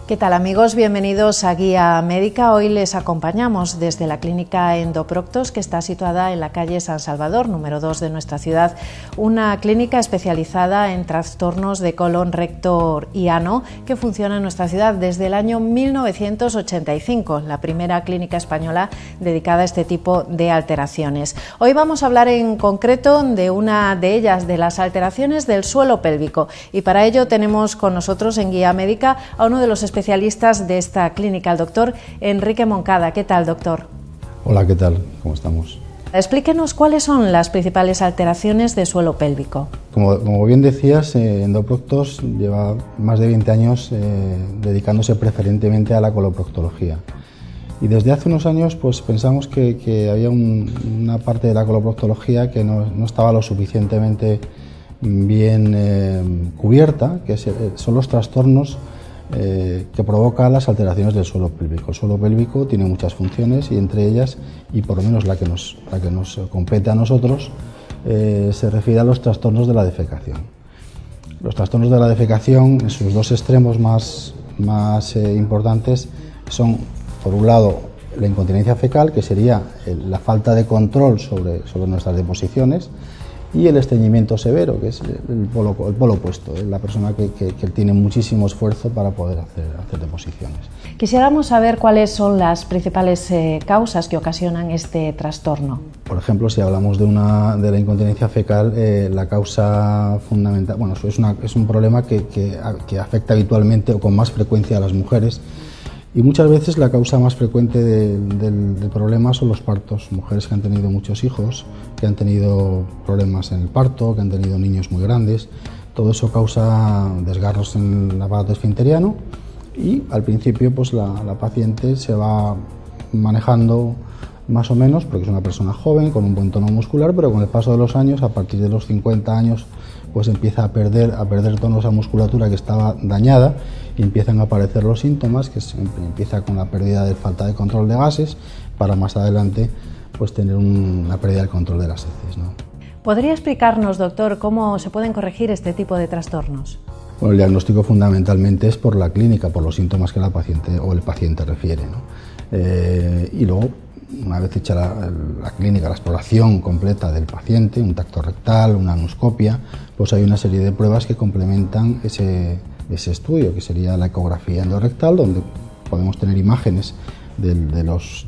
¿Qué tal, amigos? Bienvenidos a Guía Médica. Hoy les acompañamos desde la clínica Endoproctos, que está situada en la calle San Salvador, número 2 de nuestra ciudad, una clínica especializada en trastornos de colon, recto y ano, que funciona en nuestra ciudad desde el año 1985, la primera clínica española dedicada a este tipo de alteraciones. Hoy vamos a hablar en concreto de una de ellas, de las alteraciones del suelo pélvico, y para ello tenemos con nosotros en Guía Médica a uno de los especialistas de esta clínica, el doctor Enrique Moncada. ¿Qué tal, doctor? Hola, ¿qué tal? ¿Cómo estamos? Explíquenos cuáles son las principales alteraciones de suelo pélvico. Como bien decías, Endoproctos lleva más de 20 años dedicándose preferentemente a la coloproctología. Y desde hace unos años pues, pensamos que había una parte de la coloproctología que no estaba lo suficientemente bien cubierta, que son los trastornos que provoca las alteraciones del suelo pélvico. El suelo pélvico tiene muchas funciones y entre ellas, y por lo menos la que nos compete a nosotros, se refiere a los trastornos de la defecación. Los trastornos de la defecación, en sus dos extremos más importantes, son, por un lado, la incontinencia fecal, que sería la falta de control sobre nuestras deposiciones, y el estreñimiento severo, que es el polo opuesto, la persona que tiene muchísimo esfuerzo para poder hacer deposiciones. Quisiéramos saber cuáles son las principales causas que ocasionan este trastorno. Por ejemplo, si hablamos de la incontinencia fecal, la causa fundamental, bueno, es un problema que afecta habitualmente o con más frecuencia a las mujeres. Y muchas veces la causa más frecuente del problema son los partos. Mujeres que han tenido muchos hijos, que han tenido problemas en el parto, que han tenido niños muy grandes. Todo eso causa desgarros en el aparato esfinteriano y al principio pues la paciente se va manejando más o menos porque es una persona joven, con un buen tono muscular, pero con el paso de los años, a partir de los 50 años, pues empieza a perder tono esa musculatura que estaba dañada y empiezan a aparecer los síntomas, que empieza con la pérdida de falta de control de gases, para más adelante pues tener una pérdida del control de las heces, ¿no? ¿Podría explicarnos, doctor, cómo se pueden corregir este tipo de trastornos? Bueno, el diagnóstico fundamentalmente es por la clínica, por los síntomas que la paciente o el paciente refiere, ¿no? Y luego, una vez hecha la clínica, la exploración completa del paciente, un tacto rectal, una anoscopia, pues hay una serie de pruebas que complementan ese estudio, que sería la ecografía endorectal, donde podemos tener imágenes de los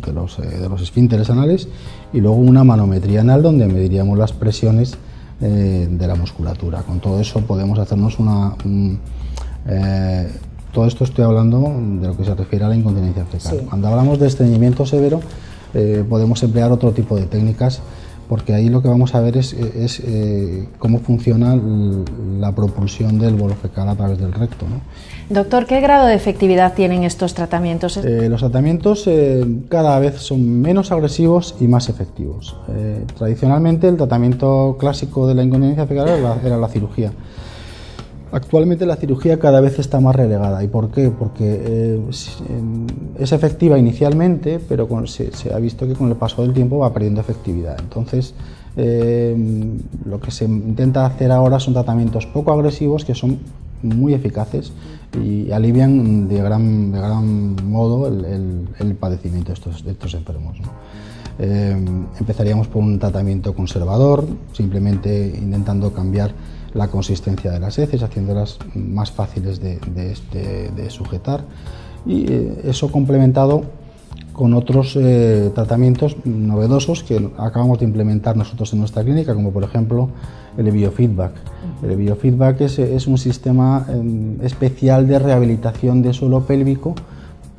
esfínteres anales, y luego una manometría anal, donde mediríamos las presiones de la musculatura. Con todo eso podemos hacernos todo esto estoy hablando de lo que se refiere a la incontinencia fecal. Sí. Cuando hablamos de estreñimiento severo, podemos emplear otro tipo de técnicas, porque ahí lo que vamos a ver es cómo funciona la propulsión del bolo fecal a través del recto, ¿no? Doctor, ¿qué grado de efectividad tienen estos tratamientos? Los tratamientos cada vez son menos agresivos y más efectivos. Tradicionalmente el tratamiento clásico de la incontinencia fecal era la cirugía. Actualmente la cirugía cada vez está más relegada. ¿Y por qué? Porque es efectiva inicialmente, pero se ha visto que con el paso del tiempo va perdiendo efectividad. Entonces, lo que se intenta hacer ahora son tratamientos poco agresivos que son muy eficaces y alivian de gran modo el padecimiento de estos enfermos, ¿no? Empezaríamos por un tratamiento conservador, simplemente intentando cambiar la consistencia de las heces, haciéndolas más fáciles de sujetar, y eso complementado con otros tratamientos novedosos que acabamos de implementar nosotros en nuestra clínica, como por ejemplo el biofeedback. El biofeedback es un sistema especial de rehabilitación de suelo pélvico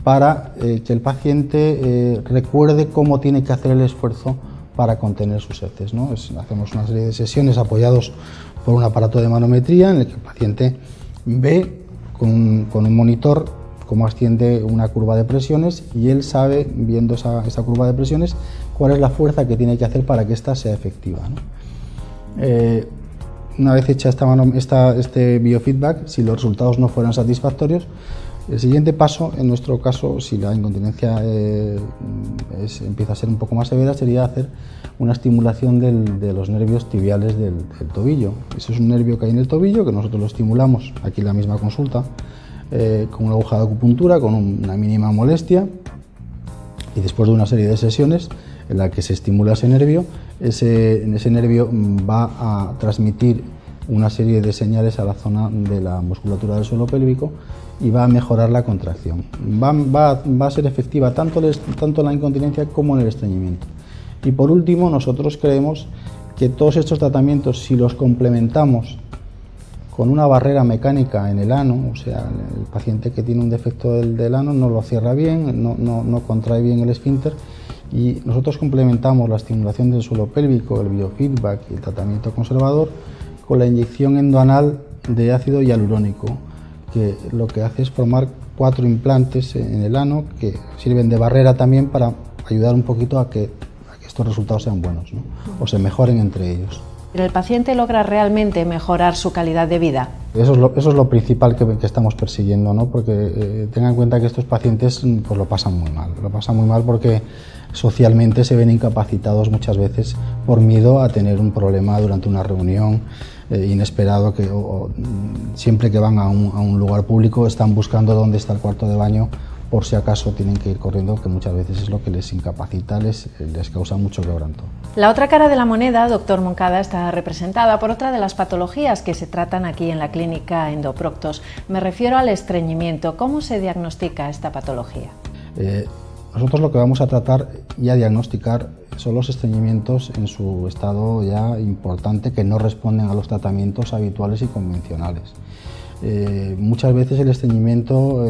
para que el paciente recuerde cómo tiene que hacer el esfuerzo para contener sus heces, ¿no? Hacemos una serie de sesiones apoyados por un aparato de manometría en el que el paciente ve con un monitor cómo asciende una curva de presiones, y él sabe, viendo esa curva de presiones, cuál es la fuerza que tiene que hacer para que ésta sea efectiva, ¿no? Una vez hecha este biofeedback, si los resultados no fueran satisfactorios, el siguiente paso, en nuestro caso, si la incontinencia empieza a ser un poco más severa, sería hacer una estimulación de los nervios tibiales del tobillo. Ese es un nervio que hay en el tobillo, que nosotros lo estimulamos aquí en la misma consulta, con una aguja de acupuntura, con una mínima molestia, y después de una serie de sesiones en la que se estimula ese nervio, en ese nervio va a transmitir una serie de señales a la zona de la musculatura del suelo pélvico y va a mejorar la contracción. Va a ser efectiva tanto en la incontinencia como en el estreñimiento. Y por último, nosotros creemos que todos estos tratamientos, si los complementamos con una barrera mecánica en el ano, o sea, el paciente que tiene un defecto del ano no lo cierra bien, no contrae bien el esfínter, y nosotros complementamos la estimulación del suelo pélvico, el biofeedback y el tratamiento conservador con la inyección endoanal de ácido hialurónico, que lo que hace es formar 4 implantes en el ano que sirven de barrera también para ayudar un poquito a que estos resultados sean buenos, ¿no? O se mejoren entre ellos. ¿El paciente logra realmente mejorar su calidad de vida? Eso es lo principal que estamos persiguiendo, ¿no? Porque tengan en cuenta que estos pacientes pues lo pasan muy mal porque socialmente se ven incapacitados muchas veces por miedo a tener un problema durante una reunión inesperado, siempre que van a un lugar público están buscando dónde está el cuarto de baño por si acaso tienen que ir corriendo, que muchas veces es lo que les incapacita, les causa mucho quebranto. La otra cara de la moneda, doctor Moncada, está representada por otra de las patologías que se tratan aquí en la clínica Endoproctos. Me refiero al estreñimiento. ¿Cómo se diagnostica esta patología? Nosotros lo que vamos a tratar y a diagnosticar son los estreñimientos en su estado ya importante, que no responden a los tratamientos habituales y convencionales. Muchas veces el estreñimiento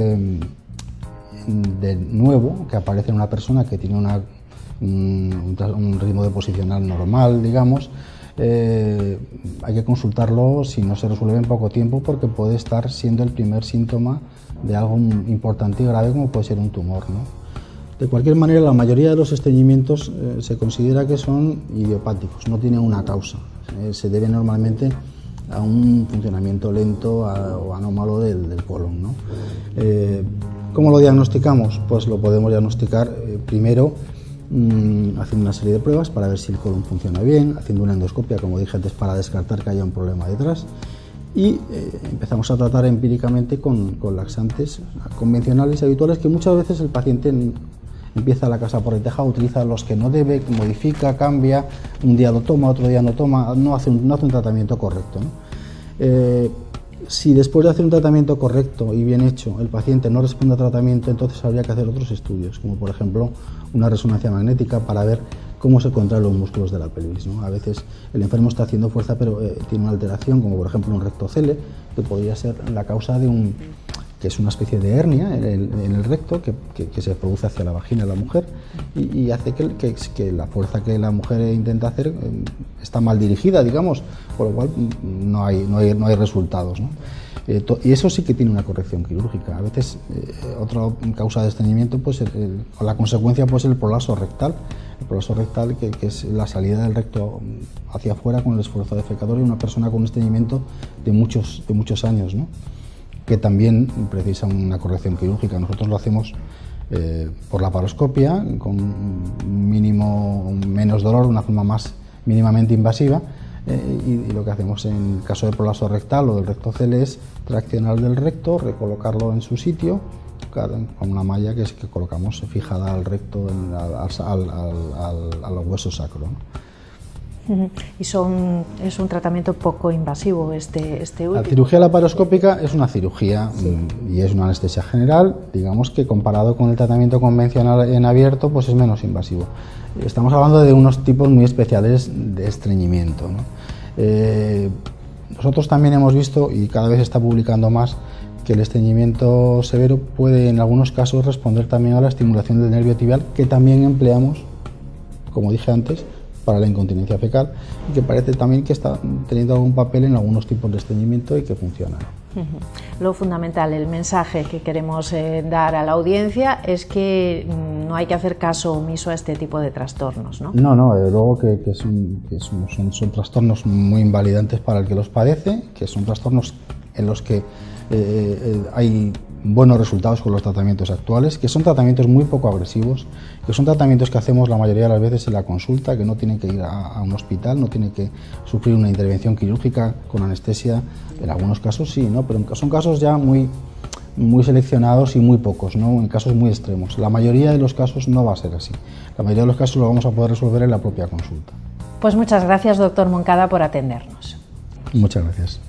de nuevo que aparece en una persona que tiene un ritmo deposicional normal, digamos, hay que consultarlo si no se resuelve en poco tiempo, porque puede estar siendo el primer síntoma de algo importante y grave como puede ser un tumor, ¿no? De cualquier manera, la mayoría de los estreñimientos se considera que son idiopáticos, no tienen una causa. Se debe normalmente a un funcionamiento lento o anómalo del colon, ¿no? ¿Cómo lo diagnosticamos? Pues lo podemos diagnosticar primero haciendo una serie de pruebas para ver si el colon funciona bien, haciendo una endoscopia, como dije antes, para descartar que haya un problema detrás, y empezamos a tratar empíricamente con laxantes convencionales y habituales, que muchas veces el paciente empieza la casa por el tejado, utiliza los que no debe, modifica, cambia, un día lo toma, otro día no toma, no hace un tratamiento correcto, ¿no? Si después de hacer un tratamiento correcto y bien hecho el paciente no responde al tratamiento, entonces habría que hacer otros estudios, como por ejemplo una resonancia magnética para ver cómo se contraen los músculos de la pelvis, ¿no? A veces el enfermo está haciendo fuerza pero tiene una alteración, como por ejemplo un rectocele, que podría ser la causa de que es una especie de hernia en el recto que se produce hacia la vagina de la mujer y hace que la fuerza que la mujer intenta hacer está mal dirigida, digamos, por lo cual no hay resultados, ¿no? Y eso sí que tiene una corrección quirúrgica. A veces otra causa de estreñimiento, pues o la consecuencia puede ser el prolapso rectal. El prolapso rectal, que es la salida del recto hacia afuera con el esfuerzo defecatorio de una persona con un estreñimiento de muchos años, ¿no? Que también precisa una corrección quirúrgica. Nosotros lo hacemos por laparoscopia, con menos dolor, de una forma más mínimamente invasiva, y lo que hacemos en el caso del prolapso rectal o del rectocele es traccionar del recto, recolocarlo en su sitio, con una malla que colocamos fijada al recto, al hueso sacro, ¿no? Y es un tratamiento poco invasivo este último. La cirugía laparoscópica es una cirugía, sí, y es una anestesia general, digamos que comparado con el tratamiento convencional en abierto, pues es menos invasivo. Estamos hablando de unos tipos muy especiales de estreñimiento, ¿no? Nosotros también hemos visto, y cada vez se está publicando más, que el estreñimiento severo puede en algunos casos responder también a la estimulación del nervio tibial, que también empleamos, como dije antes, para la incontinencia fecal, y que parece también que está teniendo algún papel en algunos tipos de estreñimiento y que funciona. Lo fundamental, el mensaje que queremos dar a la audiencia es que no hay que hacer caso omiso a este tipo de trastornos, ¿no? No, luego que son trastornos muy invalidantes para el que los padece, que son trastornos en los que hay buenos resultados con los tratamientos actuales, que son tratamientos muy poco agresivos, que son tratamientos que hacemos la mayoría de las veces en la consulta, que no tienen que ir a un hospital, no tienen que sufrir una intervención quirúrgica con anestesia. En algunos casos sí, ¿no? Pero son casos ya muy muy seleccionados y muy pocos, ¿no? En casos muy extremos. La mayoría de los casos no va a ser así. La mayoría de los casos lo vamos a poder resolver en la propia consulta. Pues muchas gracias, doctor Moncada, por atendernos. Muchas gracias.